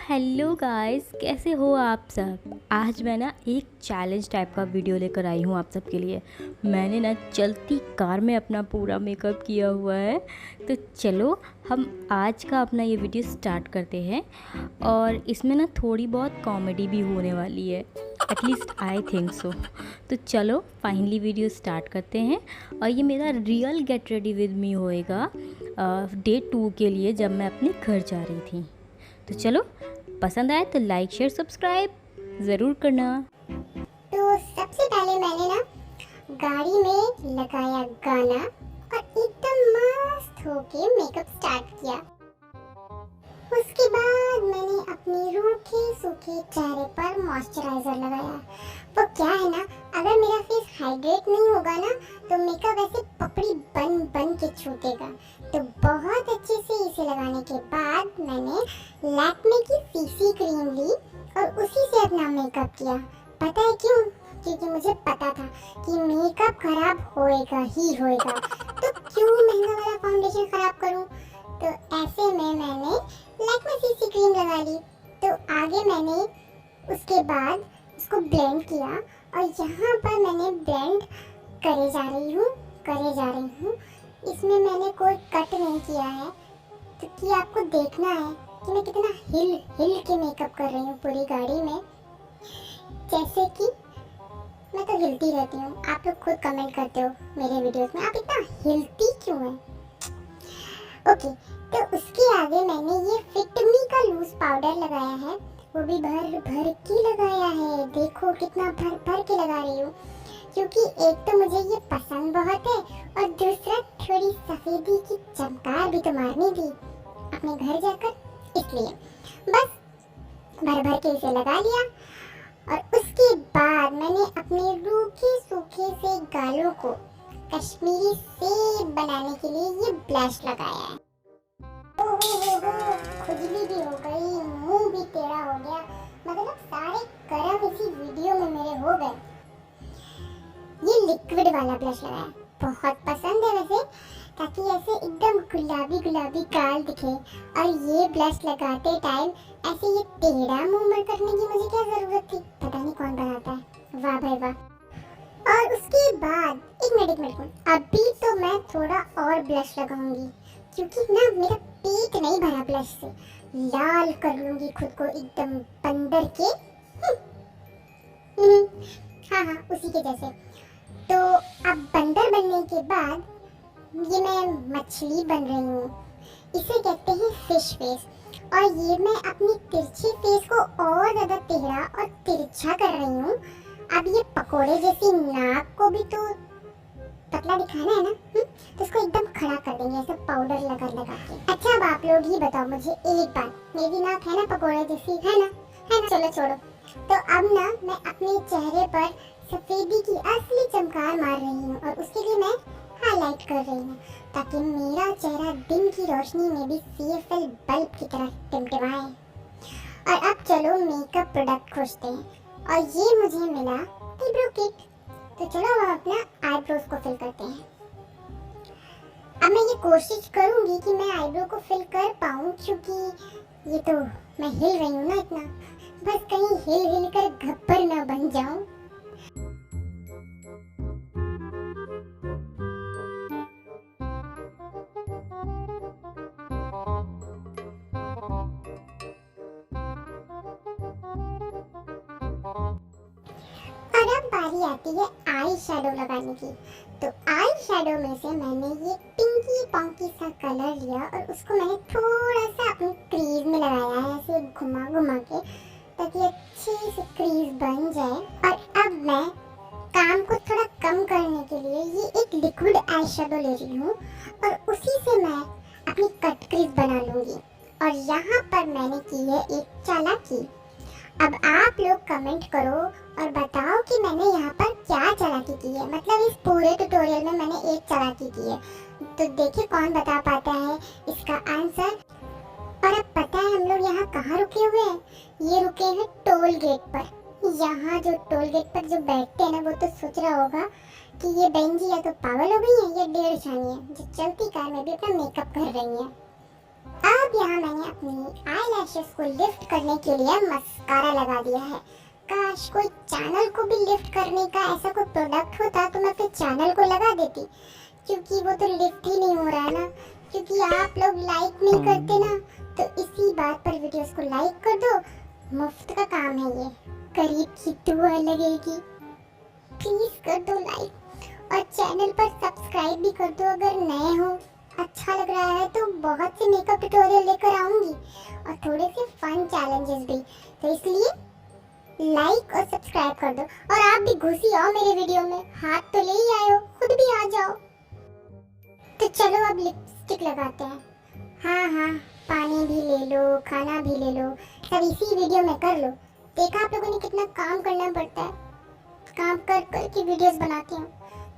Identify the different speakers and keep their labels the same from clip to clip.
Speaker 1: Hello guys, कैसे हो आप सब। आज मैं ना एक चैलेंज टाइप का वीडियो लेकर आई हूँ आप सब के लिए। मैंने ना चलती कार में अपना पूरा मेकअप किया हुआ है। तो चलो हम आज का अपना ये वीडियो स्टार्ट करते हैं। और इसमें ना थोड़ी बहुत कॉमेडी भी होने वाली है, एटलीस्ट आई थिंक सो। तो चलो फाइनली वीडियो स्टार्ट करते हैं। और ये मेरा real get ready with me होएगा डे 2 के लिए, जब मैं अपने घर जा रही थी। तो चलो, पसंद आए तो लाइक शेयर सब्सक्राइब ज़रूर करना।
Speaker 2: तो सबसे पहले मैंने ना गाड़ी में लगाया गाना और एकदम मस्त होके मेकअप स्टार्ट किया। उसके बाद मैंने अपने रूखे सूखे चेहरे पर मॉइस्चराइजर लगाया। वो क्या है ना, अगर मेरा फेस हाइड्रेट नहीं होगा ना तो मेकअप ऐसे पपड़ी बन बन के छूटेगा। तो बहुत अच्छे से इसे लगाने के बाद मैंने लैक्मे की सीसी क्रीम ली और उसी से अपना मेकअप किया। पता है क्यों? क्योंकि मुझे पता था कि मेकअप खराब होएगा ही होएगा, तो क्यों महंगा वाला फाउंडेशन खराब करूं। तो ऐसे में मैंने लैक्मे सीसी क्रीम लगा ली। तो आगे मैंने उसके बाद उसको ब्लेंड किया और यहाँ पर मैंने ब्लेंड करे जा रही हूँ। इसमें मैंने कोई कट नहीं किया है, क्योंकि आपको देखना है कि मैं कितना हिल के मेकअप कर रही हूँ पूरी गाड़ी में। जैसे कि मैं तो हिलती रहती हूँ, आप लोग खुद कमेंट करते हो मेरे वीडियोस में, आप इतना हिलती क्यों है। ओके, तो उसके आगे मैंने ये फिट मी का लूज पाउडर लगाया है। वो भी भर भर के लगाया है। देखो कितना भर भर के लगा रही हूँ, क्योंकि एक तो मुझे ये पसंद बहुत है और दूसरा थोड़ी सफेदी की चमकार भी तो मारनी थी अपने घर जाकर, इसलिए बस भर भर के इसे लगा लिया। और उसके बाद मैंने अपने रूखे सूखे से गालों को कश्मीरी सेब बनाने के लिए ये ब्लश लगाया है। खुजली भी हो गई, मुंह भी टेढ़ा हो गया, मतलब सारे कर्म इसी वीडियो में मेरे हो गए। ये लिक्विड वाला ब्लश लगाया, बहुत पसंद है वैसे, ताकि ऐसे एकदम गुलाबी गुलाबी गाल दिखे। और ये ब्लश लगाते टाइम ऐसे ये टेढ़ा मुंह करने की मुझे क्या जरूरत थी, पता नहीं कौन बनाता है, वाह भाई वाह। और उसके बाद एक मिनट अभी तो मैं थोड़ा और ब्लश लगाऊंगी, क्योंकि ना मेरा पेट नहीं भरा ब्लश से। लाल कर लूंगी खुद को एकदम बंदर के हाँ उसी के जैसे। तो अब बंदर बनने के बाद ये मैं मछली बन रही हूँ, इसे कहते हैं फिश फेस। और ये मैं अपनी तिरछी फेस को और ज्यादा टेढ़ा और तिरछा कर रही हूँ। अब ये पकोड़े जैसी नाक को भी तो पतला दिखाना है ना, तो इसको एकदम खड़ा कर देंगे ऐसे पाउडर लगा के। अच्छा, अब आप लोग ही बताओ मुझे एक बात, मेरी नाक है ना पकोड़े जैसी, है ना? चलो छोड़ो। तो अब ना मैं अपने चेहरे पर सफेदी की असली चमकार मार रही हूँ और उसके लिए मैं हाईलाइट कर रही हूँ, ताकि मेरा चेहरा दिन की रोशनी में भी CFL बल्ब की तरह टिमटिमाए। और अब चलो मेकअप प्रोडक्ट खोजते हैं, और ये मुझे मिला आईब्रो किट। तो चलो हम अपना आईब्रोज को फिल करते हैं। अब मैं ये कोशिश करूंगी कि मैं आईब्रो को फिल कर पाऊँ, क्योंकि ये तो मैं हिल रही हूँ ना इतना, बस कहीं हिल कर घब्बर ना बन जाऊं। और अब बारी आती है आई शैडो लगाने की। तो आई शैडो में से मैंने ये पिंकी पंकी सा कलर लिया और उसको मैंने थोड़ा सा अपनी क्रीज में लगाया है, ऐसे घुमा के, ताकि अच्छी सी क्रीज बन जाए। और अब मैं काम को थोड़ा कम करने के लिए ये एक लिक्विड आई शैडो ले रही हूँ और उसी से मैं अपनी कट क्रीज बना लूंगी। और यहाँ पर मैंने की है एक चालाकी। अब आप लोग कमेंट करो और बताओ कि मैंने यहाँ पर क्या चालाकी की है। मतलब इस पूरे ट्यूटोरियल में मैंने एक चालाकी की है, तो देखिए कौन बता पाता है इसका आंसर। और अब पता है हम लोग यहाँ कहाँ रुके हुए हैं? ये रुके हैं टोल गेट पर। यहाँ जो टोल गेट पर जो बैठते हैं ना, वो तो सोच रहा होगा कि ये बहन जी या तो पागल हो गई है या डेढ़ छानी है, जो चलती कार में भी अपना मेकअप कर रही है। अब अब यहाँ मैंने अपनी आई लैशेस को लिफ्ट करने के लिए मस्कारा लगा दिया है। काश कोई चैनल को भी लिफ्ट करने का ऐसा कोई प्रोडक्ट होता तो मैं अपने चैनल को लगा देती, क्योंकि वो तो लिफ्ट ही नहीं हो रहा है ना, क्योंकि आप लोग लाइक नहीं करते ना। तो इसी बात पर वीडियोस को लाइक कर दो, मुफ्त का काम है ये, गरीब की दुआ लगेगी। प्लीज कर दो लाइक और चैनल पर सब्सक्राइब भी कर दो अगर नए हो। अच्छा लग रहा है तो बहुत से मेकअप ट्यूटोरियल लेकर आऊंगी और थोड़े से फन चैलेंजेस भी, तो इसलिए लाइक और सब्सक्राइब कर दो। और आप भी घुसी आओ मेरे वीडियो में, हाथ तो ले ही आए हो, खुद भी आ जाओ। तो चलो अब लिपस्टिक लगाते हैं। हाँ, पानी भी ले लो, खाना भी ले लो, सब इसी वीडियो में कर लो। देखा आप लोगों ने कितना काम करना पड़ता है, काम कर कर के वीडियोस बनाती हूँ।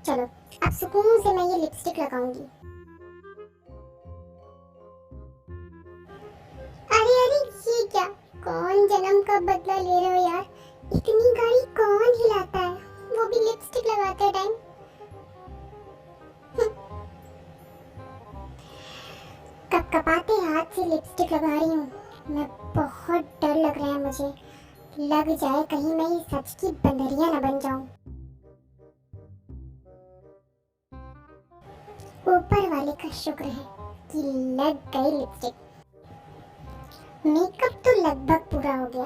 Speaker 2: चलो अब सुकून से मैं ये लिपस्टिक लगाऊंगी। अरे ये क्या, कौन जन्म का बदला ले रहे हो यार? इतनी गाड़ी कौन हिलाता है, वो भी लिपस्टिक लगाते टाइम। कपकपाते हाथ से लिपस्टिक लगा रही हूँ मैं, बहुत डर लग रहा है मुझे, लग जाए कहीं मैं सच की बंदरिया न बन जाऊं। ऊपर वाले का शुक्र है कि लग गई लिपस्टिक। मेकअप तो लगभग पूरा हो गया,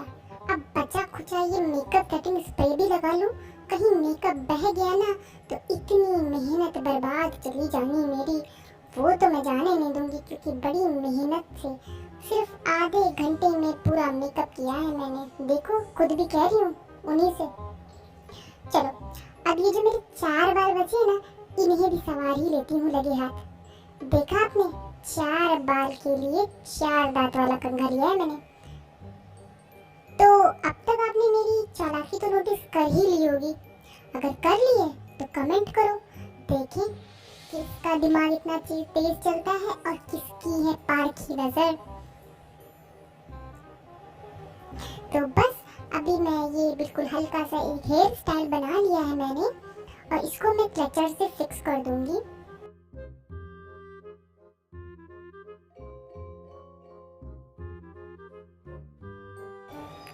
Speaker 2: अब बचा खुचा ये मेकअप सेटिंग स्प्रे भी लगा लूं। कहीं मेकअप बह गया ना तो इतनी मेहनत बर्बाद चली जानी मेरी, वो तो मैं जाने नहीं दूंगी, क्योंकि बड़ी मेहनत से सिर्फ आधे घंटे में पूरा मेकअप किया है मैंने। देखो खुद भी कह रही हूँ उन्हीं से। चलो अब ये जो मेरे 4 बाल बचे ना, इन्हें भी संवार ही लेती हूँ लगे हाथ। देखा आपने, 4 बाल के लिए 4 दांत वाला कंघा लिया है मैंने। तो अब तक आपने मेरी चालाकी तो नोटिस कर ही ली होगी, अगर कर ली है तो कमेंट करो, देखें किसका दिमाग इतना तेज चलता है और किसकी है पारखी नजर। तो बस अभी मैं ये बिल्कुल हल्का सा एक हेयर स्टाइल बना लिया है मैंने, और इसको मैं क्लचर से फिक्स कर दूंगी।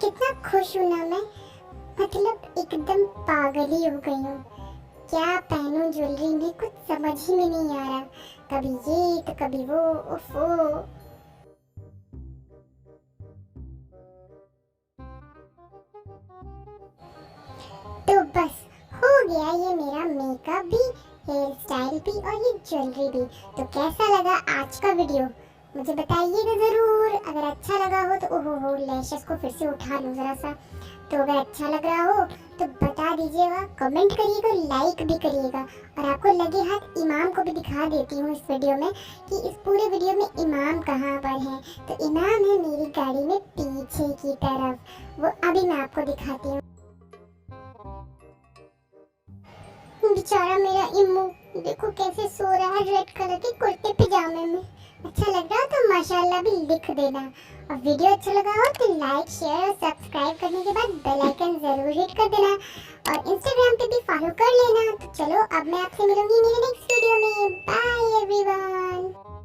Speaker 2: कितना खुश हूँ ना मैं, मतलब एकदम पागल ही हो गई हूँ। क्या पहनूं ज्वेलरी में कुछ समझ ही में नहीं आ रहा, कभी ये तो कभी वो, उफ़ो। तो बस हो गया ये मेरा मेकअप भी, हेयर स्टाइल भी और ये ज्वेलरी भी। तो कैसा लगा आज का वीडियो मुझे बताइएगा ज़रूर। अगर अच्छा लगा हो तो ओहो लैशेस को फिर से उठा लूँ ज़रा सा। तो अगर अच्छा लग रहा हो तो बता दीजिएगा, कमेंट करिएगा, लाइक भी करिएगा। और आपको लगे हाथ इमाम को भी दिखा देती हूँ इस वीडियो में कि इस पूरे वीडियो में इमाम कहाँ पर है। तो इमाम है मेरी गाड़ी में पीछे की तरफ, वो अभी मैं आपको दिखाती हूँ। बेचारा मेरा इम्मू देखो कैसे सो रहा है रेड कलर के कुर्ते पजामे में। अच्छा लग रहा तो माशाल्लाह भी लिख देना, और वीडियो अच्छा लगा हो तो लाइक शेयर और सब्सक्राइब करने के बाद बेल आइकन जरूर हिट कर देना, और इंस्टाग्राम पे भी फॉलो कर लेना। तो चलो अब मैं आपसे मिलूंगी मेरे नेक्स्ट वीडियो में। Bye everyone.